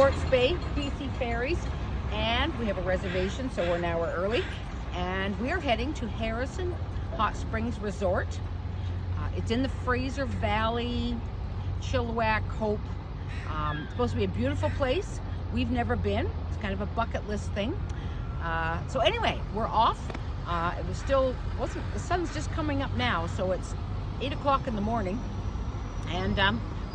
George Bay, BC Ferries, and we have a reservation, so we're an hour early. And we are heading to Harrison Hot Springs Resort. It's in the Fraser Valley, Chilliwack, Hope. It's supposed to be a beautiful place. We've never been. It's kind of a bucket list thing. So anyway, we're off. It was still, the sun's just coming up now, so it's 8 o'clock in the morning. And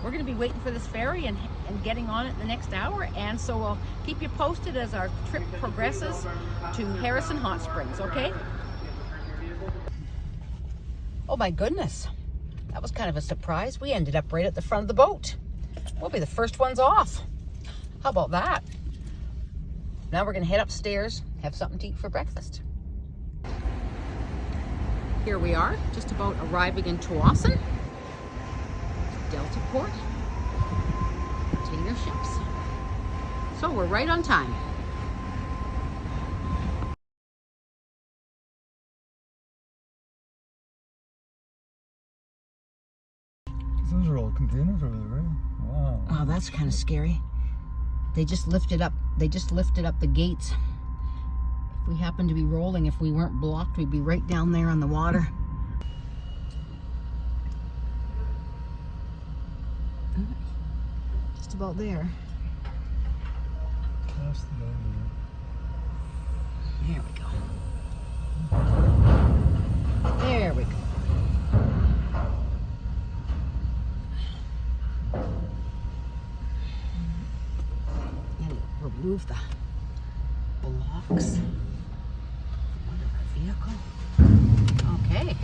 we're going to be waiting for this ferry and getting on it the next hour. And so we'll keep you posted as our trip progresses to Harrison Hot Springs, okay? Oh my goodness. That was kind of a surprise. We ended up right at the front of the boat. We'll be the first ones off. How about that? Now we're going to head upstairs, have something to eat for breakfast. Here we are, just about arriving in Tsawwassen. Delta Port. Container ships. So we're right on time. Those are all containers over there, right? Wow. Oh, that's kind of scary. They just lifted up the gates. If we happened to be rolling, if we weren't blocked, we'd be right down there on the water. Just about there. That's the idea. There we go. There we go. And remove the blocks under our vehicle. Okay.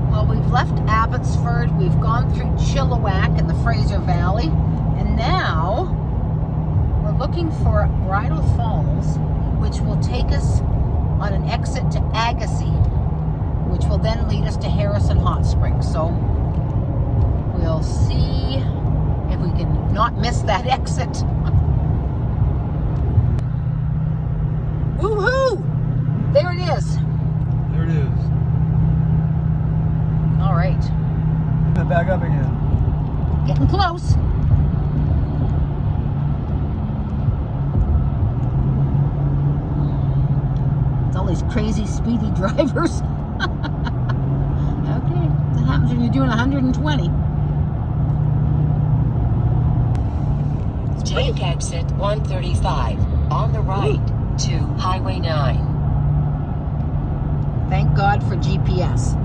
Well, we've left Abbotsford, we've gone through Chilliwack and the Fraser Valley, and now we're looking for Bridal Falls, which will take us on an exit to Agassiz, which will then lead us to Harrison Hot Springs. So we'll see if we can not miss that exit. Woohoo! There it is. There it is. All right. Back up again. Getting close. It's all these crazy speedy drivers. Okay, that happens when you're doing 120. Take exit 135 on the right to Highway 9. Thank God for GPS.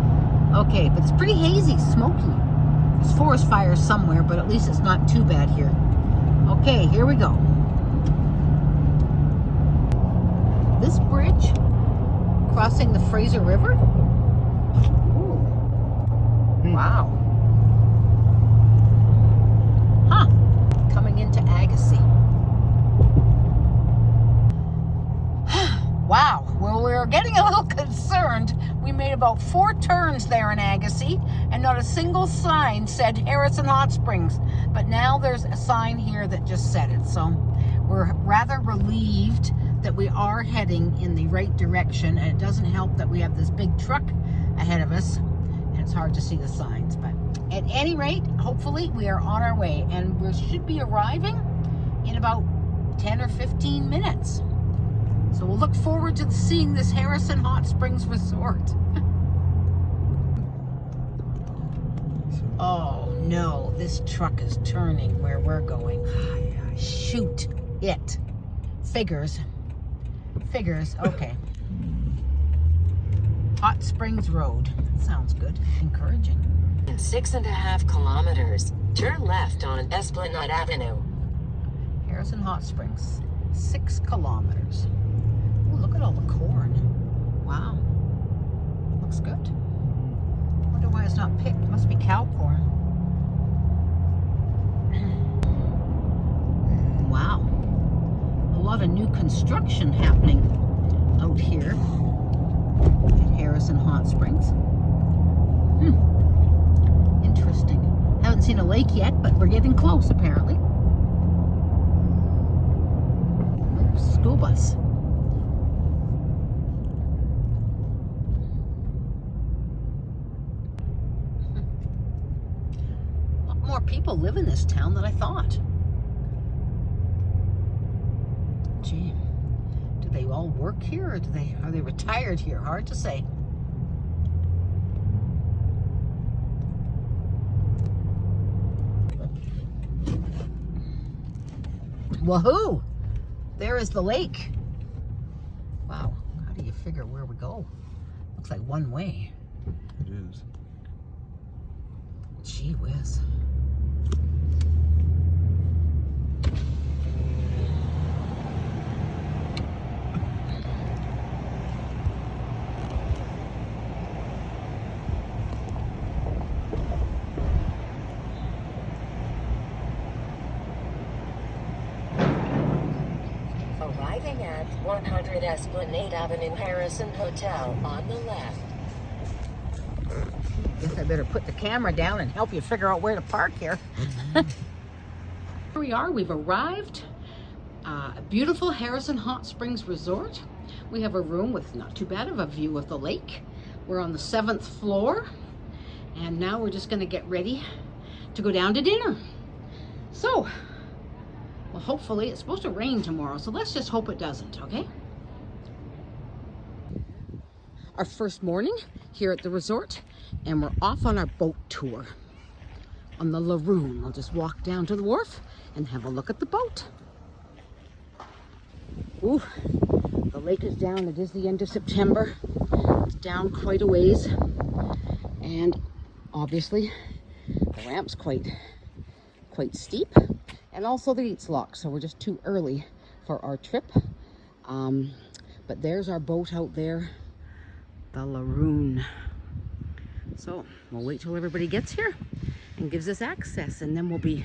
Okay, but it's pretty hazy, smoky. There's forest fires somewhere, but at least it's not too bad here. Okay, here we go. This bridge crossing the Fraser River. Ooh. Wow. Huh. Coming into Agassiz. Wow. Well, we were getting a little concerned. We made about 4 turns there in Agassiz, and not a single sign said Harrison Hot Springs. But now there's a sign here that just said it. So we're rather relieved that we are heading in the right direction, and it doesn't help that we have this big truck ahead of us, and it's hard to see the signs. But at any rate, hopefully we are on our way, and we should be arriving in about 10 or 15 minutes. So we'll look forward to seeing this Harrison Hot Springs Resort. Oh no, this truck is turning where we're going. Shoot it. Figures. Okay. Hot Springs Road. Sounds good. Encouraging. In 6.5 kilometers, turn left on Esplanade Avenue. Harrison Hot Springs. 6 kilometers. Oh, look at all the corn. Wow. Looks good. Wonder why it's not picked. Must be cow corn. Wow. A lot of new construction happening out here at Harrison Hot Springs. Interesting. Haven't seen a lake yet, but we're getting close apparently. Oops, school bus. A lot more people live in this town than I thought. shame. Do they all work here, or are they retired here? Hard to say. Woohoo! There is the lake. Wow, how do you figure where we go? Looks like one way. It is. Gee whiz. Arriving at 100 Esplanade Avenue Harrison Hotel on the left. Guess I better put the camera down and help you figure out where to park here. Here we are, we've arrived. Beautiful Harrison Hot Springs Resort. We have a room with not too bad of a view of the lake. We're on the 7th floor, and now we're just gonna get ready to go down to dinner. So, well, hopefully it's supposed to rain tomorrow, so let's just hope it doesn't, okay? Our first morning here at the resort, and we're off on our boat tour on the lagoon. I'll just walk down to the wharf and have a look at the boat. Ooh, the lake is down. It is the end of September. It's down quite a ways, and obviously the ramp's quite steep, and also the gate's locked, so we're just too early for our trip. But there's our boat out there, the lagoon. So we'll wait till everybody gets here and gives us access, and then we'll be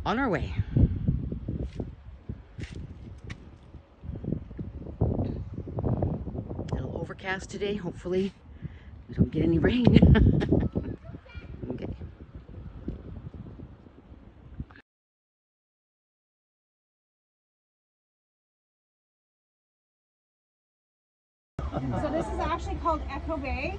on our way. A little overcast today. Hopefully we don't get any rain. Okay. So this is actually called Echo Bay.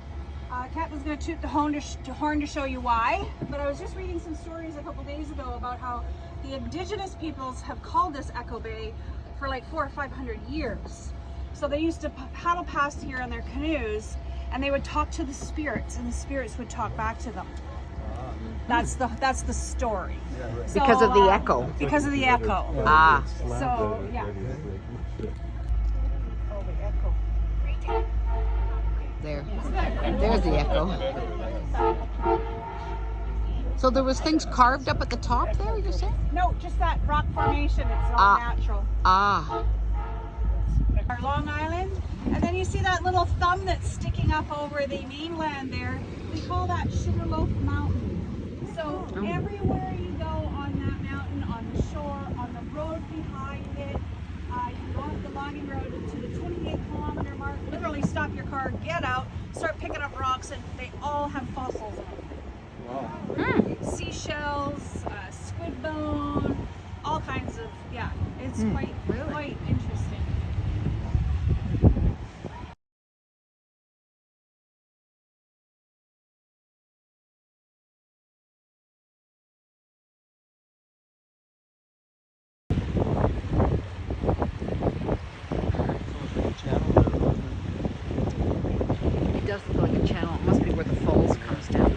Kat was going to toot the horn to show you why, but I was just reading some stories a couple days ago about how the indigenous peoples have called this Echo Bay for like 400 or 500 years. So they used to paddle past here in their canoes, and they would talk to the spirits, and the spirits would talk back to them. That's the story. So, Because of the echo. Because of the echo. Ah. So yeah. Oh, the echo. There. There's the echo. So there was things carved up at the top there, you said? No, just that rock formation. It's all natural. Ah. Our Long Island, and then you see that little thumb that's sticking up over the mainland there. We call that Sugarloaf Mountain. So everywhere you go on that mountain, on the shore, on the road behind it, you go up the logging road to the 28-kilometer mark. Literally stop your car, get out, start picking up rocks, and they all have fossils on them. Wow. Seashells, squid bone, all kinds of, yeah, it's quite interesting. It does look like a channel. It must be where the falls comes down.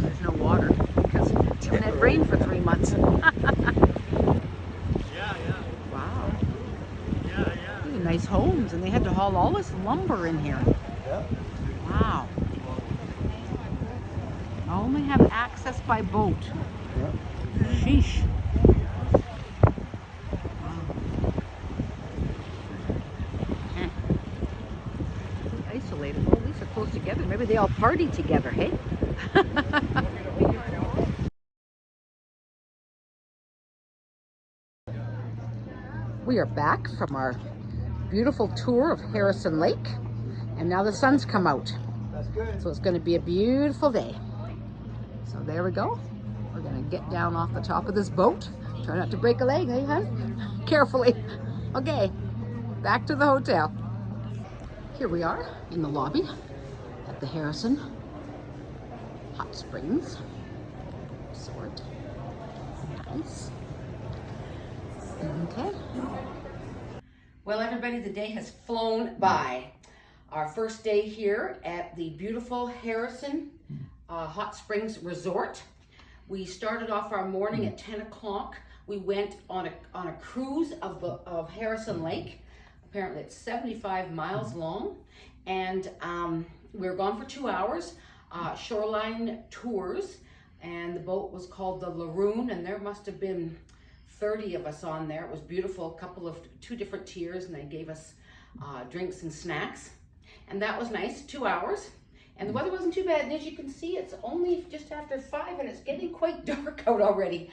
There's no water because it hasn't had rain for 3 months. Wow. These are nice homes, and they had to haul all this lumber in here. Wow. I only have access by boat. Sheesh. Isolated. Well, at least they're close together. Maybe they all party together, hey? We are back from our beautiful tour of Harrison Lake, and now the sun's come out. So it's going to be a beautiful day. So there we go. We're going to get down off the top of this boat. Try not to break a leg, eh, hon? Carefully. Okay, back to the hotel. Here we are in the lobby at the Harrison Hot Springs Resort. Nice. Okay. Well, everybody, the day has flown by. Our first day here at the beautiful Harrison Hot Springs Resort. We started off our morning at 10 o'clock. We went on a cruise of Harrison Lake. Apparently it's 75 miles long. And we were gone for 2 hours. Shoreline tours. And the boat was called the Laroon, and there must have been 30 of us on there. It was beautiful, two different tiers, and they gave us drinks and snacks. And that was nice, 2 hours. And the weather wasn't too bad. And as you can see, it's only just after 5 and it's getting quite dark out already.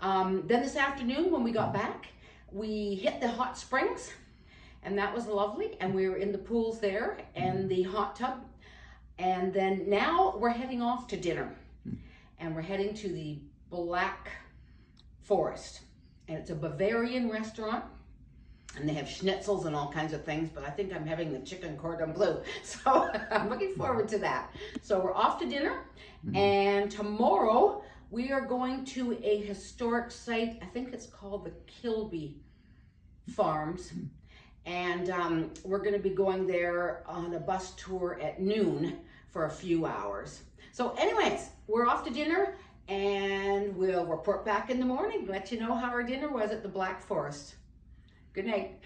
Then this afternoon when we got back, we hit the hot springs, and that was lovely. And we were in the pools there and the hot tub. And then now we're heading off to dinner. And we're heading to the Black Forest. And it's a Bavarian restaurant. And they have schnitzels and all kinds of things, but I think I'm having the chicken cordon bleu. So I'm looking forward to that. So we're off to dinner, and tomorrow we are going to a historic site. I think it's called the Kilby Farms. And we're gonna be going there on a bus tour at noon for a few hours. So anyways, we're off to dinner, and we'll report back in the morning, let you know how our dinner was at the Black Forest. Good night.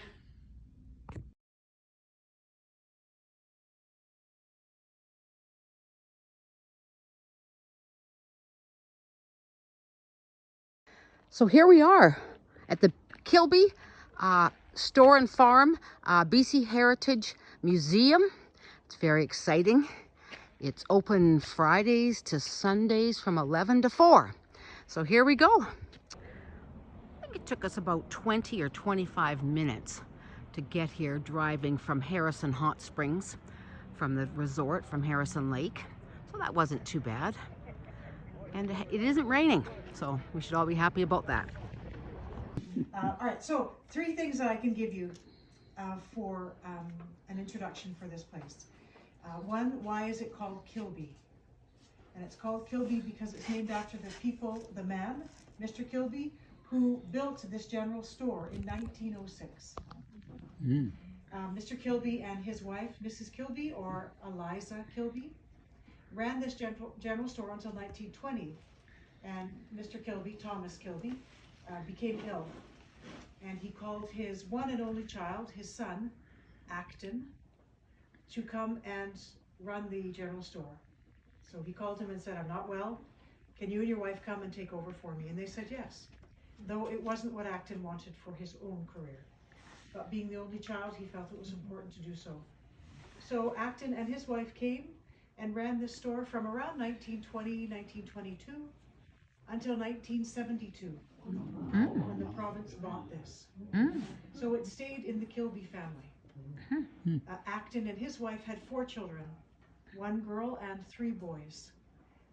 So here we are at the Kilby Store and Farm BC Heritage Museum. It's very exciting. It's open Fridays to Sundays from 11 to 4. So here we go. It took us about 20 or 25 minutes to get here driving from Harrison Hot Springs, from the resort, from Harrison Lake. So that wasn't too bad. And it isn't raining, so we should all be happy about that. All right, so 3 things that I can give you for an introduction for this place. One, why is it called Kilby? And it's called Kilby because it's named after the man, Mr. Kilby, who built this general store in 1906. Mr. Kilby and his wife, Mrs. Kilby, or Eliza Kilby, ran this general store until 1920. And Mr. Kilby, Thomas Kilby, became ill. And he called his one and only child, his son, Acton, to come and run the general store. So he called him and said, "I'm not well. Can you and your wife come and take over for me?" And they said yes. Though it wasn't what Acton wanted for his own career. But being the only child, he felt it was important to do so. So Acton and his wife came and ran this store from around 1920, 1922 until 1972, when the province bought this. So it stayed in the Kilby family. Acton and his wife had 4 children, 1 girl and 3 boys.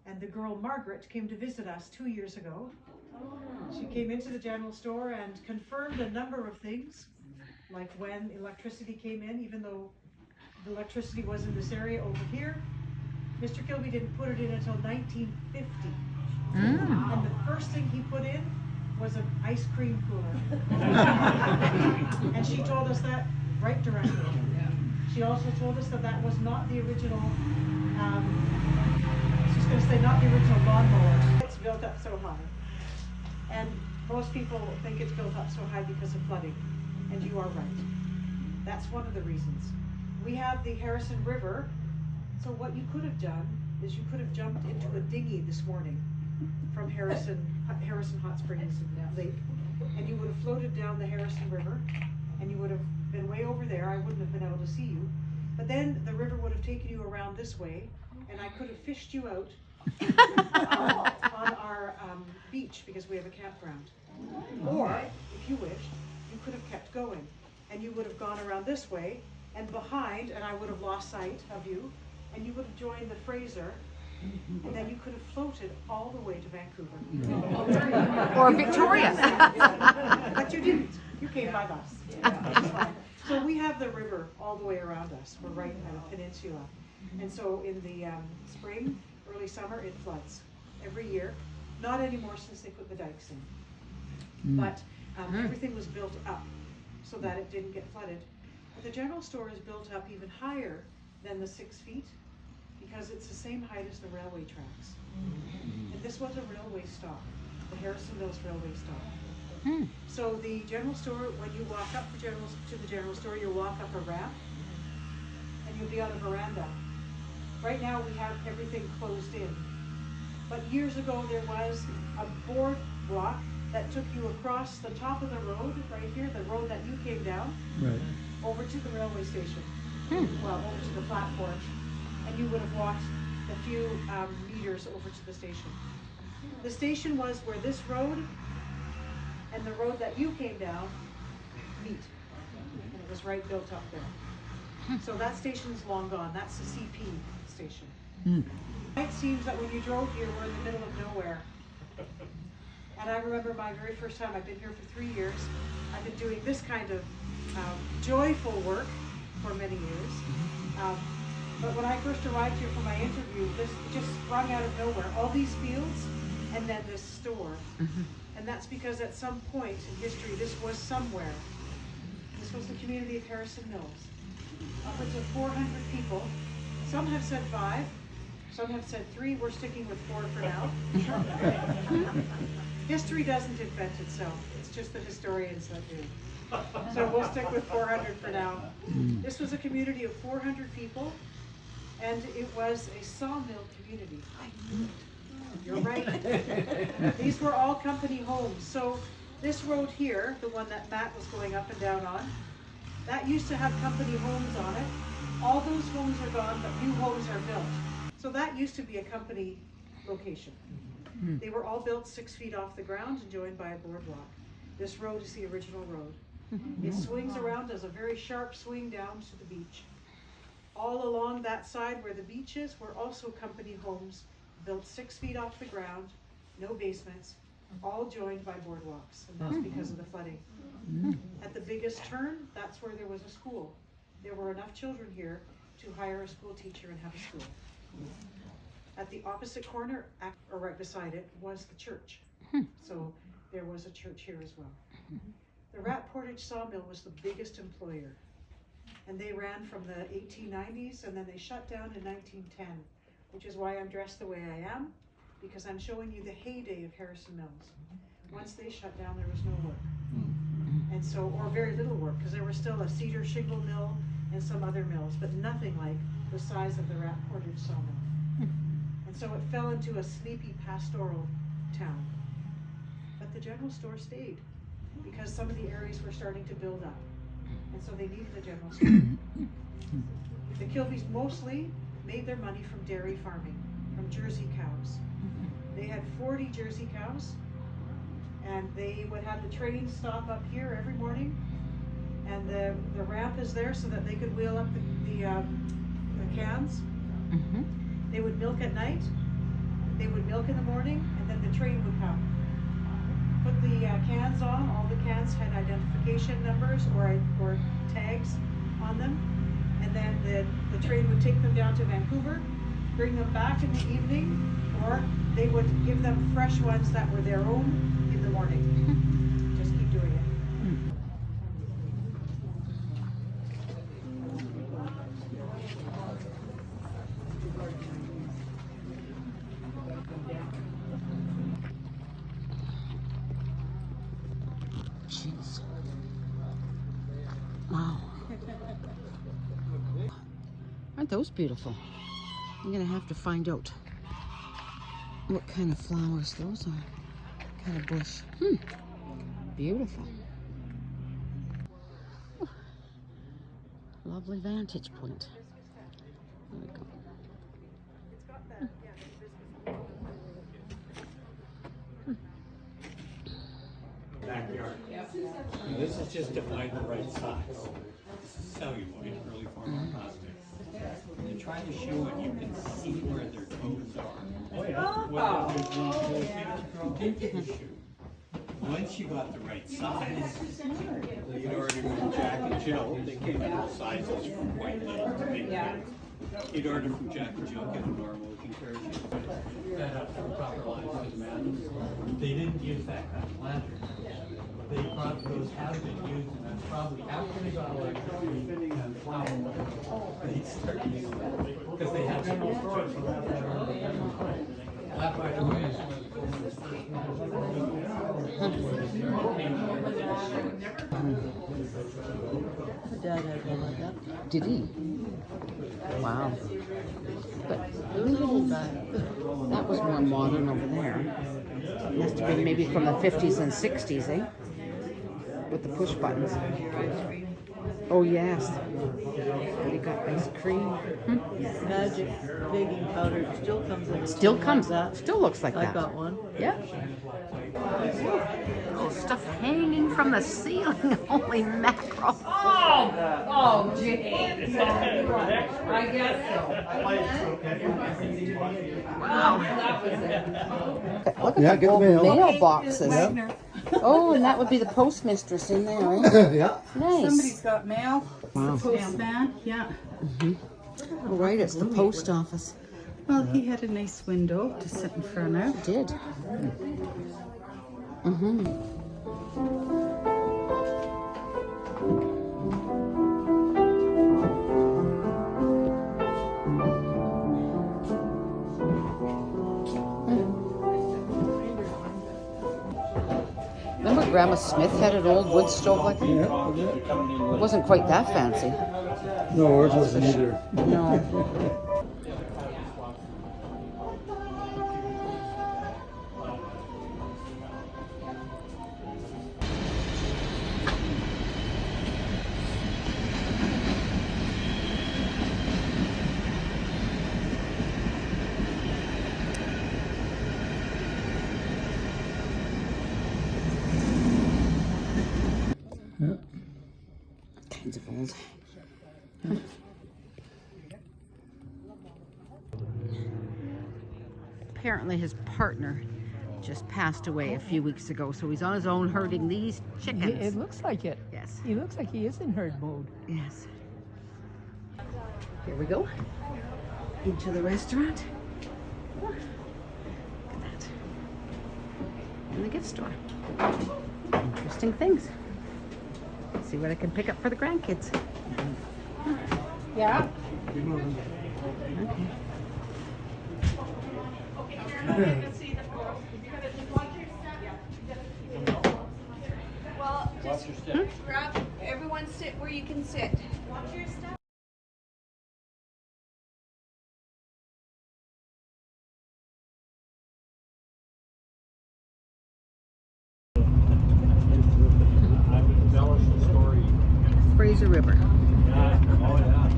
And the girl Margaret came to visit us 2 years ago. She came into the general store and confirmed a number of things, like when electricity came in, even though the electricity was in this area over here. Mr. Kilby didn't put it in until 1950. And the first thing he put in was an ice cream cooler. And she told us that right directly. She also told us that that was not the original, she's going to say not the original lawnmower. It's built up so high. And most people think it's built up so high because of flooding. And you are right. That's one of the reasons. We have the Harrison River. So what you could have done is you could have jumped into a dinghy this morning from Harrison Hot Springs Lake. And you would have floated down the Harrison River. And you would have been way over there. I wouldn't have been able to see you. But then the river would have taken you around this way. And I could have fished you out on our beach, because we have a campground. Or, if you wished, you could have kept going, and you would have gone around this way and behind, and I would have lost sight of you, and you would have joined the Fraser, and then you could have floated all the way to Vancouver. Or Victoria. But you didn't. You came by bus. So we have the river all the way around us. We're right in a peninsula. And so in the spring, early summer, it floods every year. Not anymore since they put the dikes in. but everything was built up so that it didn't get flooded. But the general store is built up even higher than the 6 feet because it's the same height as the railway tracks. And this was a railway stop, the Harrison Mills railway stop. So the general store, when you walk up to the general store, you'll walk up a ramp and you'll be on a veranda. Right now we have everything closed in. But years ago there was a boardwalk that took you across the top of the road, right here, the road that you came down, Right. over to the railway station. Well, over to the platform. And you would have walked a few meters over to the station. The station was where this road and the road that you came down meet. And it was right built up there. So that station's long gone. That's the CP station. It seems that when you drove here, we're in the middle of nowhere. And I remember my very first time, I've been here for 3 years. I've been doing this kind of joyful work for many years. But when I first arrived here for my interview, this just sprung out of nowhere. All these fields and then this store. And that's because at some point in history, this was somewhere. This was the community of Harrison Mills. Upwards of 400 people. Some have said 5, some have said 3. We're sticking with 4 for now. History doesn't invent itself. It's just the historians that do. So we'll stick with 400 for now. This was a community of 400 people, and it was a sawmill community. You're right. These were all company homes. So this road here, the one that Matt was going up and down on, that used to have company homes on it. All those homes are gone, but new homes are built. So that used to be a company location. They were all built 6 feet off the ground and joined by a boardwalk. This road is the original road. It swings around, does a very sharp swing down to the beach. All along that side where the beach is were also company homes built 6 feet off the ground, no basements, all joined by boardwalks, and that's because of the flooding. At the biggest turn, that's where there was a school. There were enough children here to hire a school teacher and have a school. At the opposite corner, or right beside it, was the church. So there was a church here as well. The Rat Portage Sawmill was the biggest employer. And they ran from the 1890s, and then they shut down in 1910, which is why I'm dressed the way I am, because I'm showing you the heyday of Harrison Mills. Once they shut down, there was no work. And so, or very little work, because there was still a cedar shingle mill and some other mills, but nothing like the size of the Rat Portage Sawmill. And so it fell into a sleepy pastoral town. But the general store stayed, because some of the areas were starting to build up. And so they needed a general store. The Kilbys mostly made their money from dairy farming, from Jersey cows. They had 40 Jersey cows, and they would have the train stop up here every morning, and the ramp is there so that they could wheel up the cans. They would milk at night, they would milk in the morning, and then the train would come. Put the cans on. All the cans had identification numbers or tags on them, and then the train would take them down to Vancouver, bring them back in the evening, or they would give them fresh ones that were their own in the morning. Just keep doing it. Jeez. Wow. Aren't those beautiful? I'm gonna have to find out what kind of flowers those are. What kind of bush. Beautiful. Oh. Lovely vantage point. There we go. Backyard. And this is just to find the right size. This is celluloid, early form of plastic. And they try to show it, you can see where their toes are. Oh yeah. Whether there's one toe here into the shoe. Once you got the right size, you'd order from Jack and Jill. They came in all sizes from quite little to big kids. You'd order from Jack and Jill, get a normal looking pair of shoes. That up to the proper line for the man. They didn't use that kind of lantern. those have been used, and that's probably after they got electricity, they started using them, because they had some storage. That, by the way, is one of the Dad had one like that. Did he? Wow. But that was more modern over there. Must have been maybe from the 50s and 60s, eh? With the push buttons. Oh, yes. But he got ice cream. Magic baking powder still comes in. Still comes. That. Still looks like I that. got one. Yeah. Oh, stuff hanging from the ceiling. Holy mackerel. Oh, gee. I guess so. Wow. Look at the Yeah, get the old mail. mailboxes. Oh, and that would be the postmistress in there, eh? Yeah. Nice. Somebody's got mail. Wow. Postman, yeah. Oh, right, it's the post office. Well, he had a nice window to sit in front of. It did. Mm-hmm. Remember Grandma Smith had an old wood stove like that? Yeah. It wasn't quite that fancy. No, ours wasn't either. No. Kinds of old. Apparently his partner just passed away a few weeks ago, so he's on his own herding these chickens. It looks like it. Yes. He looks like he is in herd mode. Yes. Here we go. Into the restaurant. Oh, look at that. And the gift store. Interesting things. See what I can pick up for the grandkids. Yeah. Okay. Well, just grab, everyone sit where you can sit. Watch your step. Fraser River.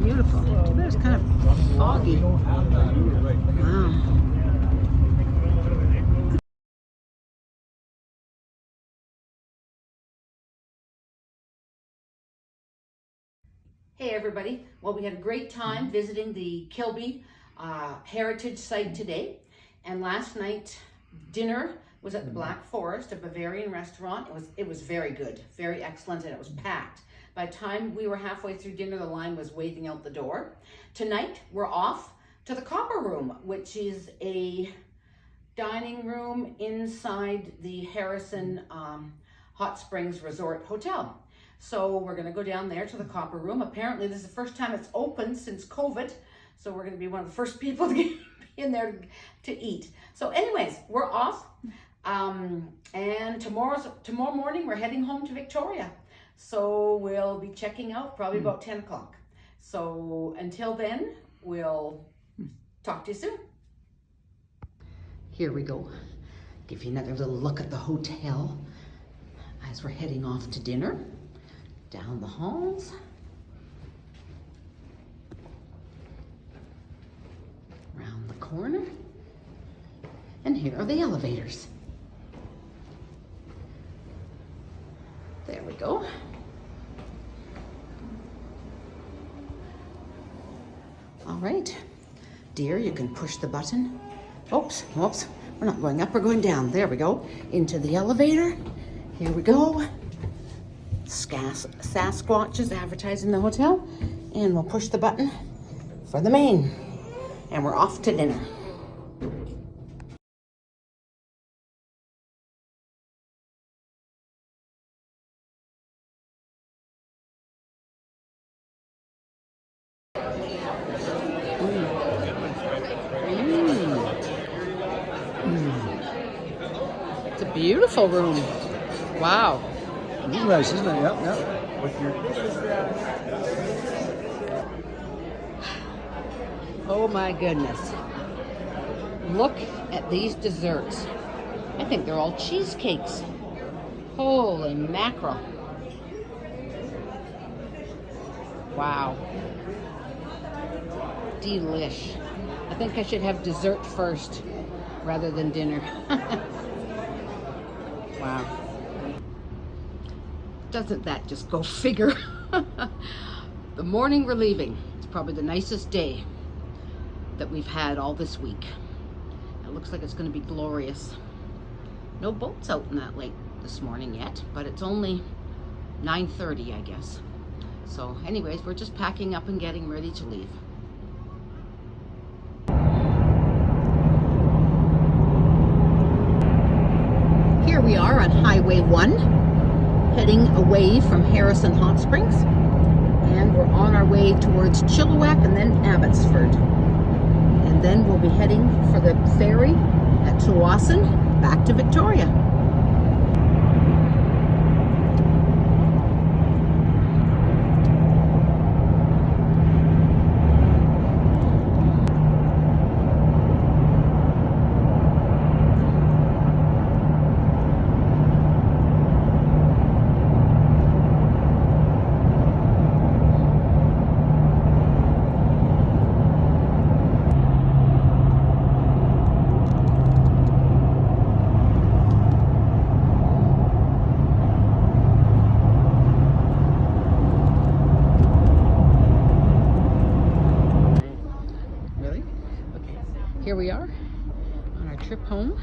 Beautiful. Too bad it's kind of foggy. Wow. Hey everybody. Well, we had a great time visiting the Kilby Heritage Site today. And last night, dinner was at the Black Forest, a Bavarian restaurant. It was very good, very excellent, and it was packed. By the time we were halfway through dinner, the line was waiting out the door. Tonight, we're off to the Copper Room, which is a dining room inside the Harrison Hot Springs Resort Hotel. So we're gonna go down there to the Copper Room. Apparently this is the first time it's open since COVID. So we're gonna be one of the first people to get in there to eat. So anyways, we're off. And tomorrow morning, we're heading home to Victoria. So we'll be checking out probably about 10 o'clock. So until then, we'll talk to you soon. Here we go. Give you another little look at the hotel as we're heading off to dinner. Down the halls. Around the corner. And here are the elevators. There we go. All right. Dear, you can push the button. Oops, whoops. We're not going up, we're going down. There we go. Into the elevator. Here we go. Sasquatch is advertising the hotel. And we'll push the button for the main. And we're off to dinner. It's a beautiful room. Wow. It's nice, isn't it? Yep, yep. Oh my goodness. Look at these desserts. I think they're all cheesecakes. Holy mackerel. Wow. Delish. I think I should have dessert first rather than dinner. Wow. Doesn't that just go figure? The morning we're leaving. It's probably the nicest day that we've had all this week. It looks like it's going to be glorious. No boats out in that lake this morning yet, but it's only 9:30, I guess. So anyways, we're just packing up and getting ready to leave. Here we are on Highway 1, heading away from Harrison Hot Springs, and we're on our way towards Chilliwack and then Abbotsford. And then we'll be heading for the ferry at Tsawwassen back to Victoria. Here we are on our trip home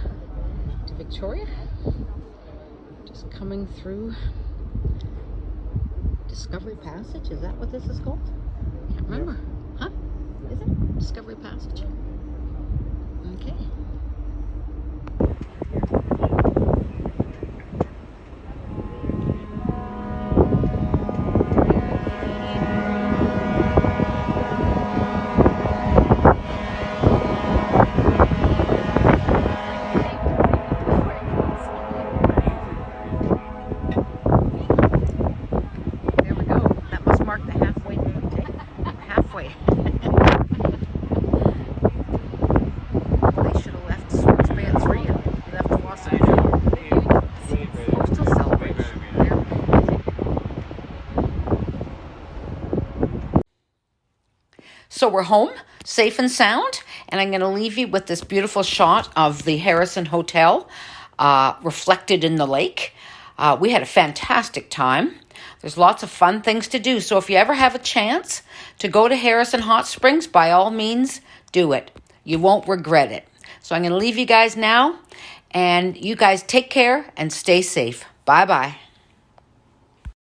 to Victoria. Just coming through Discovery Passage. Is that what this is called? Can't remember. Huh? Is it? Discovery Passage. Okay. So we're home, safe and sound, and I'm going to leave you with this beautiful shot of the Harrison Hotel reflected in the lake. We had a fantastic time. There's lots of fun things to do. So if you ever have a chance to go to Harrison Hot Springs, by all means, do it. You won't regret it. So I'm going to leave you guys now, and you guys take care and stay safe. Bye-bye.